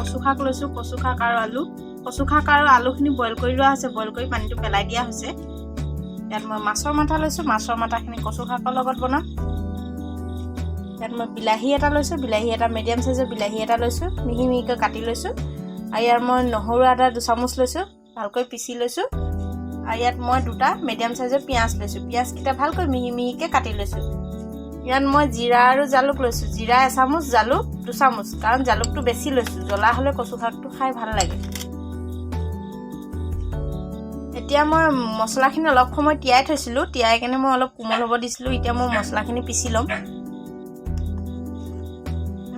কচু শাক লৈছোঁ, কচু শাক আৰু আলু। কচু শাক আৰু আলুখিনি বইল কৰি লোৱা হৈছে, বইল কৰি পানীটো পেলাই দিয়া হৈছে। ইয়াত মই মাছৰ মাথা লৈছোঁ, মাছৰ মাথাখিনি কচু শাকৰ লগত বনাম। ইয়াত মই বিলাহী এটা লৈছোঁ, বিলাহী এটা মিডিয়াম চাইজৰ বিলাহী এটা লৈছোঁ, মিহি মিহিকৈ কাটি লৈছোঁ। আৰু ইয়াত মই নহৰু আদা 2 চামুচ লৈছোঁ, ভালকৈ পিচি লৈছোঁ। আৰু ইয়াত মই 2টা মিডিয়াম চাইজৰ পিঁয়াজ লৈছোঁ, পিঁয়াজকেইটা ভালকৈ মিহি মিহিকৈ কাটি লৈছোঁ। ইয়াত মই জিৰা আৰু জালুক লৈছোঁ, জিৰা 1 চামুচ, জালুক 2 চামুচ, কাৰণ জালুকটো বেছি লৈছোঁ, জ্বলা হ'লে কচু শাকটো খাই ভাল লাগে। এতিয়া মই মছলাখিনি অলপ সময় তিয়াই থৈছিলোঁ, তিয়াই কেনে মই অলপ কোমল হ'ব দিছিলোঁ। এতিয়া মই মছলাখিনি পিচি ল'ম।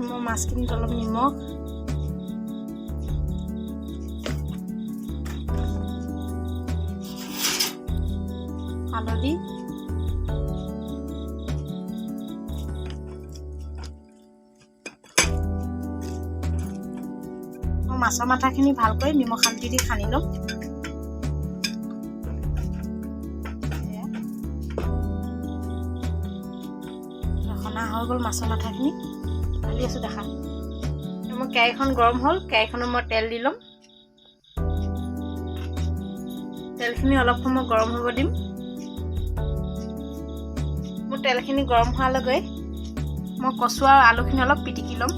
মই মাছখিনিত অলপ নিমখ, হালধি, মাছৰ মাথাখিনি ভালকৈ নিমখ হালধি দি সানি ল'ম। সনা হৈ গ'ল মাছৰ মাথাখিনি, ঢালি আছোঁ দেখা। মই কেৰাহীখন গৰম হ'ল, কেৰাহীখনত মই তেল দি ল'ম। তেলখিনি অলপ সময় গৰম হ'ব দিম। মোৰ তেলখিনি গৰম হোৱালৈকে মই কচু আৰু আলুখিনি অলপ পিটিকি ল'ম।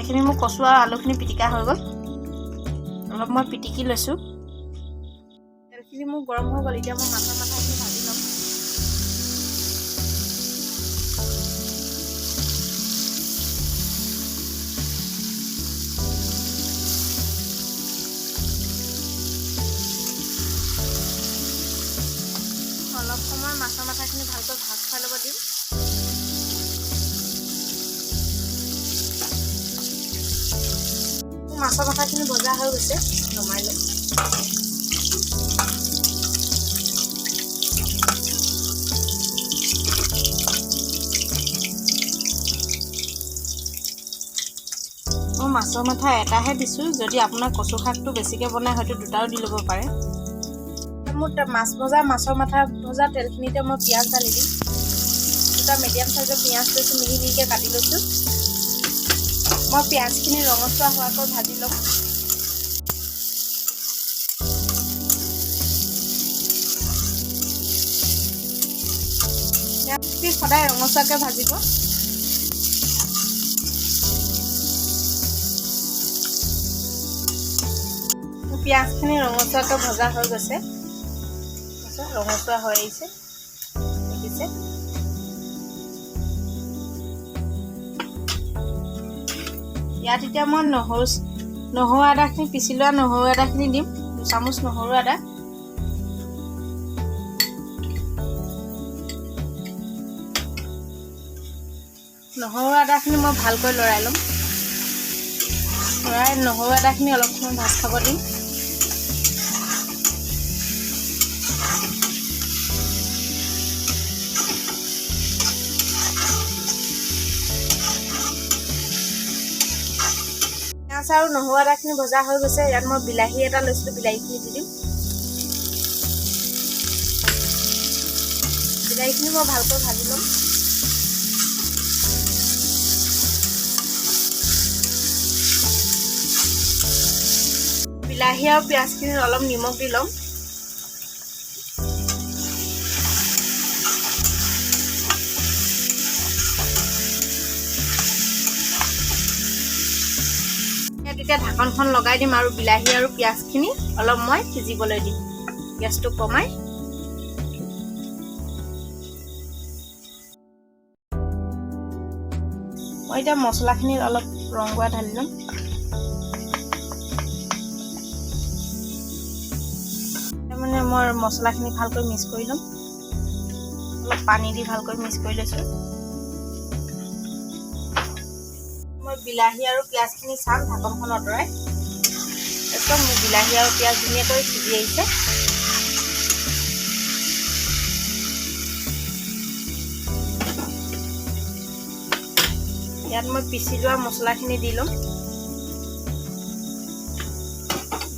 এইখিনি মোৰ কচু আৰু আলুখিনি পিটিকা হৈ গ'ল, অলপ মই পিটিকি লৈছোঁ। তেলখিনি মোৰ গৰম হৈ গ'ল, এতিয়া মই মাছৰ মাথাখিনি ভাজি ল'ম। অলপ সময় মাছৰ মাথাখিনি ভালকৈ ভাজ খুৱাই ল'ব দিম। মাছৰ মাথাখিনি ভজা হৈ গৈছে, নমাই ল'ম। মই মাছৰ মাথা এটাহে দিছোঁ, যদি আপোনাৰ কচু শাকটো বেছিকৈ বনায় হয়তো 2টাও দি ল'ব পাৰে। মোৰ মাছৰ মাথা ভজা তেলখিনিতে মই পিঁয়াজ ঢালি দিম। 2টা মিডিয়াম চাইজৰ পিঁয়াজ লৈছোঁ, মিহি মিহিকৈ কাটি লৈছোঁ। মই পিঁয়াজখিনি ৰঙচুৱা হোৱাকৈ ভাজি ল'ম। পিঁয়াজখিনি সদায় ৰঙচুৱাকৈ ভাজিব। পিঁয়াজখিনি ৰঙচুৱাকৈ ভজা হৈ গৈছে, ৰঙচুৱা হৈ আহিছে, দেখিছে। ইয়াত এতিয়া মই নহৰু আদাখিনি পিচি লোৱা নহৰু আদাখিনি দিম, 2 চামুচ নহৰু আদা। নহৰু আদাখিনি মই ভালকৈ লৰাই ল'ম। নহৰু আদাখিনি অলপ সময় ভাজ খাব দিম। পিঁয়াজ আৰু নহৰু আদাখিনি ভজা হৈ গৈছে। ইয়াত মই বিলাহী এটা লৈছিলোঁ, বিলাহীখিনি দি দিম। বিলাহীখিনি মই ভালকৈ ভাজি ল'ম। বিলাহী আৰু পিঁয়াজখিনিত অলপ নিমখ দি ল'ম। এতিয়া ঢাকনখন লগাই দিম আৰু বিলাহী আৰু পিঁয়াজখিনি অলপ মই সিজিবলৈ দিম। গেছটো কমাই মই এতিয়া মছলাখিনিত অলপ ৰং গুড়া ঢালি ল'ম। মানে মই মছলাখিনি ভালকৈ মিক্স কৰি ল'ম। অলপ পানী দি ভালকৈ মিক্স কৰি লৈছোঁ। মই বিলাহী আৰু পিঁয়াজখিনি চাম, ঢাকনখন আঁতৰাই। তাৰপিছত মোৰ বিলাহী আৰু পিঁয়াজ ধুনীয়াকৈ সিজি আহিছে। ইয়াত মই পিচি লোৱা মছলাখিনি দি ল'ম।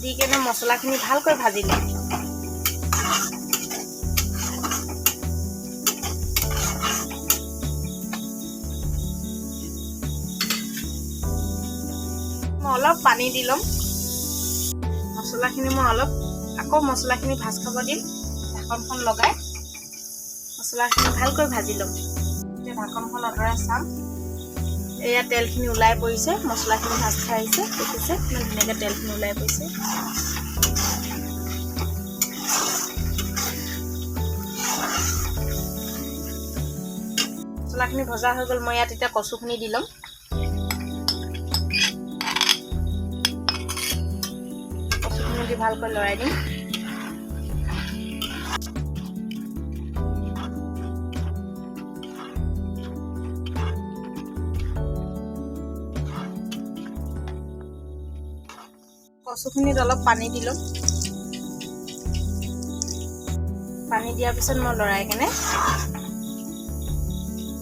দি কেনে মছলাখিনি ভালকৈ ভাজি ল'ম। মই অলপ পানী দি ল'ম। মছলাখিনি মই আকৌ মছলাখিনি ভাজ খাব দিম। ঢাকনখন লগাই মছলাখিনি ভালকৈ ভাজি ল'ম। এতিয়া ঢাকনখন আঁতৰাই চাম। এয়া তেলখিনি ওলাই পৰিছে, মছলাখিনি ভাজ খাই আহিছে। দেখিছে ইমান ধুনীয়াকৈ তেলখিনি ওলাই পৰিছে। মছলাখিনি ভজা হৈ গ'ল। মই ইয়াত এতিয়া কচুখিনি দি ল'ম। কচুখিনি দি ভালকৈ লৰাই দিম। কচুখিনিত অলপ পানী দি ল'ম। পানী দিয়াৰ পিছত মই লৰাই কেনে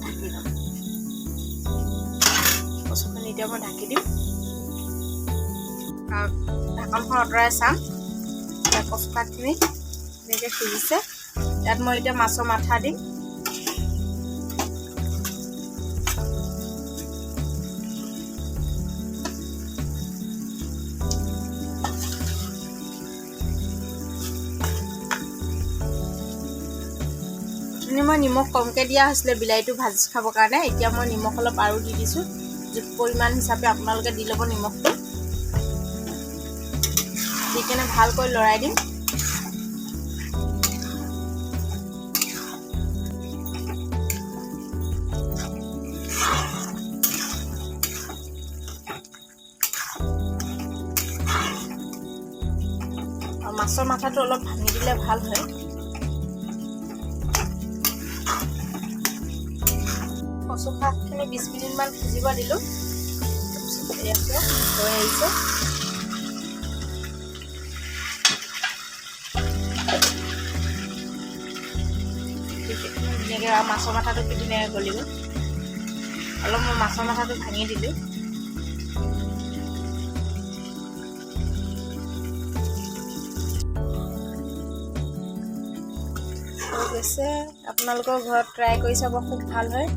ঢাকি ল'ম। কচুখিনি এতিয়া মই ঢাকি দিম। ঢাকনখন আঁতৰাই চাম। কচু শাকখিনি ধুনীয়াকৈ সিজিছে। ইয়াত মই এতিয়া মাছৰ মাথা দিম। মই নিমখ কমকৈ দিয়া হৈছিলে বিলাহীটো ভাজি খাবৰ কাৰণে। এতিয়া মই নিমখ অলপ আৰু দি দিছোঁ। পৰিমাণ হিচাপে আপোনালোকে দি ল'ব নিমখটো। দি কেনে ভালকৈ লৰাই দিম। আৰু মাছৰ মাথাটো অলপ ভাঙি দিলে ভাল হয়। কচু শাকখিনি 20 মিনিটমান সিজিব দিলোঁ। তাৰপিছত হৈ আহিছে। ধুনীয়াকৈ আৰু মাছৰ মাথাটো কি ধুনীয়াকৈ গলিব। অলপ মই মাছৰ মাথাটো ভাঙি দিলোঁ। হৈ গৈছে। আপোনালোকৰ ঘৰত ট্ৰাই কৰি চাব, খুব ভাল হয়।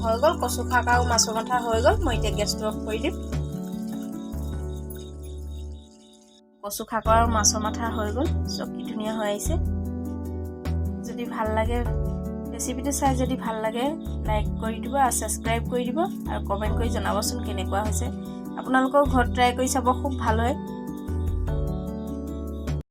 হৈ গ'ল কচু শাক আৰু মাছৰ মাথা হৈ গ'ল। মই এতিয়া গেছটো অফ কৰি দিম। কচু শাক আৰু মাছৰ মাথা হৈ গ'ল। চব কি ধুনীয়া হৈ আহিছে। যদি ভাল লাগে ৰেচিপিটো চাই যদি ভাল লাগে লাইক কৰি দিব আৰু ছাবস্ক্ৰাইব কৰি দিব আৰু কমেণ্ট কৰি জনাবচোন কেনেকুৱা হৈছে। আপোনালোকৰ ঘৰত ট্ৰাই কৰি চাব, খুব ভাল হয়।